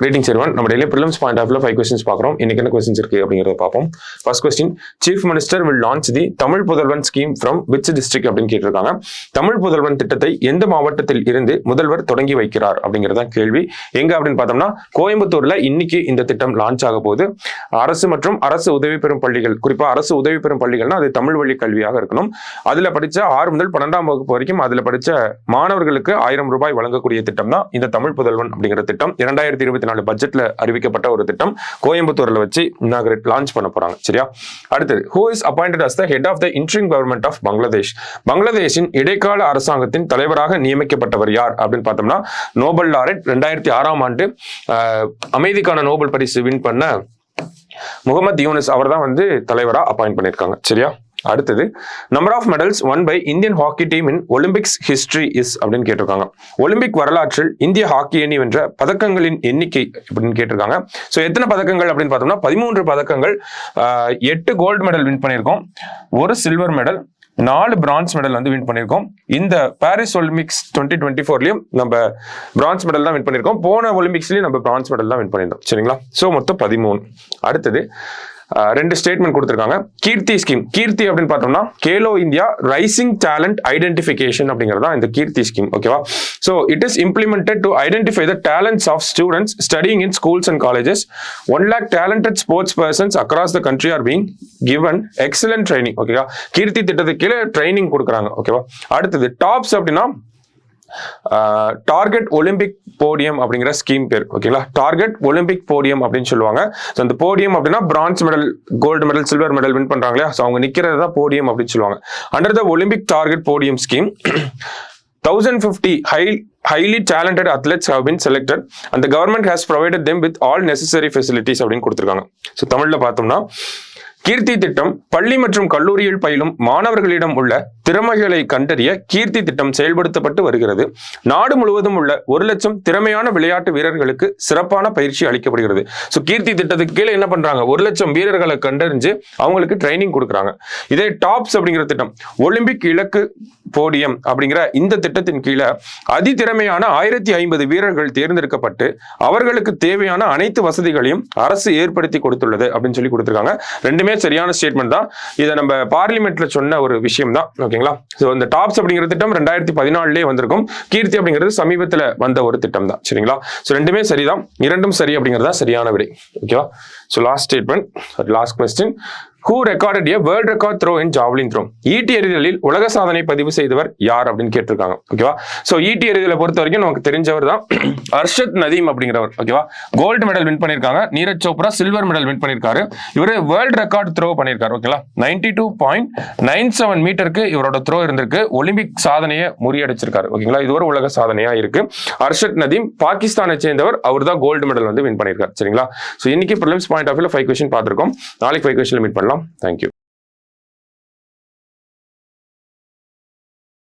Greetings everyone. நம்ம daily prelims point of view 5 questions பார்க்குறோம். இன்னைக்கு என்ன questions இருக்கு அப்படிங்கறத பார்ப்போம். First question, Chief Minister will launch the Tamil புதல்வன் ஸ்கீம் from which district அப்படின்னு கேட்டிருக்காங்க. தமிழ் புதல்வன் திட்டத்தை எந்த மாவட்டத்தில் இருந்து முதல்வர் தொடங்கி வைக்கிறார் அப்படிங்கறத கேள்வி. எங்க அப்படின்னு பார்த்தோம்னா கோயம்புத்தூர்ல இன்னைக்கு இந்த திட்டம் லான்ச் ஆக போகுது. அரசு மற்றும் அரசு உதவி பெறும் பள்ளிகள், குறிப்பா அரசு உதவி பெறும் பள்ளிகள்னா அது தமிழ் வழி கல்வியாக இருக்கணும். அதுல படிச்ச 6 முதல் 12ஆம் வகுப்பு வரைக்கும் அதுல படிச்ச மாணவர்களுக்கு 1000 ரூபாய் வழங்கக்கூடிய திட்டம் தான் இந்த தமிழ் புதல்வன் அப்படிங்கிற திட்டம். 2024 பட்ஜெட்ல அறிவிக்கப்பட்ட ஒரு திட்டம். கோயம்புத்தூர்ல வச்சு இனாகரேட் லான்ச் பண்ண போறாங்க. சரியா? அடுத்து, who is appointed as the head of the interim government of Bangladesh? பங்களாதேஷின் இடைக்கால அரசாங்கத்தின் தலைவராக நியமிக்கப்பட்டவர் யார் அப்படின்னு பார்த்தோம்னா நோபல் லாரெட் 2006ஆம் ஆண்டு அமைதிக்கான நோபல் பரிசு வின் பண்ண முகமது யூனிஸ் அவர் தான் தலைவரா அப்பாயிண்ட் பண்ணிருக்காங்க. சரியா? அடுத்தது, number of medals won by Indian hockey team in Olympics history is அப்படின்னு கேட்டிருக்காங்க. ஒலிம்பிக் வரலாற்றில் இந்திய ஹாக்கி அணி வென்ற பதக்கங்களின் எண்ணிக்கை அப்படின்னு கேட்டிருக்காங்க. ஸோ எத்தனை பதக்கங்கள் அப்படின்னு பார்த்தோம்னா 13 பதக்கங்கள், 8 கோல்டு மெடல் வின் பண்ணியிருக்கோம், 1 silver medal, 4 bronze medal win பண்ணியிருக்கோம். இந்த பாரிஸ் ஒலிம்பிக்ஸ் 2024லயும் நம்ம பிரான்ஸ் மெடல் தான் வின் பண்ணியிருக்கோம். போன ஒலிம்பிக்ஸ்லயும் நம்ம பிரான்ஸ் மெடல் தான் வின் பண்ணியிருந்தோம். சரிங்களா? ஸோ மொத்தம் 13. அடுத்தது, 2 ஸ்டேட்மெண்ட் கொடுத்திருக்காங்க. கீர்த்தி ஸ்கீம், கீர்த்தி அப்படின்னு பார்த்தோம்னா Khelo India rising talent identification அப்படிங்கிறது தான் இந்த கீர்த்தி ஸ்கீம். ஓகேவா? So it is implemented to identify the talents of students studying in schools and colleges. 1 lakh talented sports persons across the country are being given excellent training. ஓகேவா? கீர்த்தி திட்டத்துக்கு கீழே training கொடுக்குறாங்க. ஓகேவா? அடுத்தது, டாப்ஸ் அப்படின்னா target Olympic podium அப்படிங்கிற scheme பேர். ஓகேங்களா? டார்கெட் ஒலிம்பிக் போடியம் அப்படின்னு சொல்லுவாங்க. அந்த போடியம் அப்படின்னா bronze medal, gold medal, silver medal win பண்றாங்களே, அவங்க நிக்கிறது தான் போடியம் அப்படின்னு சொல்லுவாங்க. Under the Olympic target podium scheme 1050 highly talented athletes have been selected and the government has provided them with all necessary facilities அப்படின்னு கொடுத்திருக்காங்க. So தமிழ்ல பார்த்தோம்னா கீர்த்தி திட்டம் பள்ளி மற்றும் கல்லூரியில் பயிலும் மாணவர்களிடம் உள்ள திறமைகளை கண்டறிய கீர்த்தி திட்டம் செயல்படுத்தப்பட்டு வருகிறது. நாடு முழுவதும் உள்ள 1 லட்சம் திறமையான விளையாட்டு வீரர்களுக்கு சிறப்பான பயிற்சி அளிக்கப்படுகிறது. ஸோ கீர்த்தி திட்டத்துக்கு கீழே என்ன பண்றாங்க? 1 லட்சம் வீரர்களை கண்டறிஞ்சு அவங்களுக்கு ட்ரைனிங் கொடுக்குறாங்க. இதே டாப்ஸ் அப்படிங்கிற திட்டம் ஒலிம்பிக் இலக்கு போடியம் அப்படிங்கிற இந்த திட்டத்தின் கீழே அதிதிறமையான 1050 வீரர்கள் தேர்ந்தெடுக்கப்பட்டு அவர்களுக்கு தேவையான அனைத்து வசதிகளையும் அரசு ஏற்படுத்தி கொடுத்துள்ளது அப்படின்னு சொல்லி கொடுத்திருக்காங்க. ரெண்டுமே சரியான ஸ்டேட்மெண்ட் தான். இதை நம்ம பார்லிமெண்ட்ல சொன்ன ஒரு விஷயம் தான். ஓகேங்களா? ஸோ இந்த டாப்ஸ் அப்படிங்கிற திட்டம் 2014 வந்திருக்கும். கீர்த்தி அப்படிங்கிறது சமீபத்தில் வந்த ஒரு திட்டம் தான். சரிங்களா? ஸோ ரெண்டுமே சரிதான், இரண்டும் சரி அப்படிங்கிறதா சரியான விடை. ஓகேவா? So last statement, last question, who recorded a world record throw in javelin throw? ஈட்டி எறிதலில் உலக சாதனை பதிவு செய்தவர் யார் அப்படின்னு கேட்டிருக்காங்க. ஓகேவா? சோ ஈட்டி எறிதலை பொறுத்த வரைக்கும் நமக்கு தெரிஞ்சவர் தான் அர்ஷத் நதீம் அப்படிங்கிறவர். ஓகேவா? கோல்டு மெடல் வின் பண்ணிருக்காங்க. Neeraj Chopra silver medal win பண்ணிருக்காரு. இவரு வேர்ல்ட் ரெக்கார்ட் த்ரோ பண்ணிருக்காரு. ஓகேங்களா? 92.97 மீட்டருக்கு இவரோட த்ரோ இருந்திருக்கு. ஒலிம்பிக் சாதனையை முறியடிச்சிருக்காரு. ஓகேங்களா? இது ஒரு உலக சாதனையா இருக்கு. அர்ஷத் நதீம் பாகிஸ்தானை சேர்ந்தவர். அவர் தான் கோல்டு மெடல் வின் பண்ணிருக்காரு. சரிங்களா? சோ இன்னைக்கு ப்ரிலிம்ஸ் பாயிண்ட் ஆஃப் வியூல 5 கொஸ்டின் பார்த்திருக்கோம். நாளைக்கு 5 கொஸ்டின்ல மீட் பண்ணலாம். Thank you.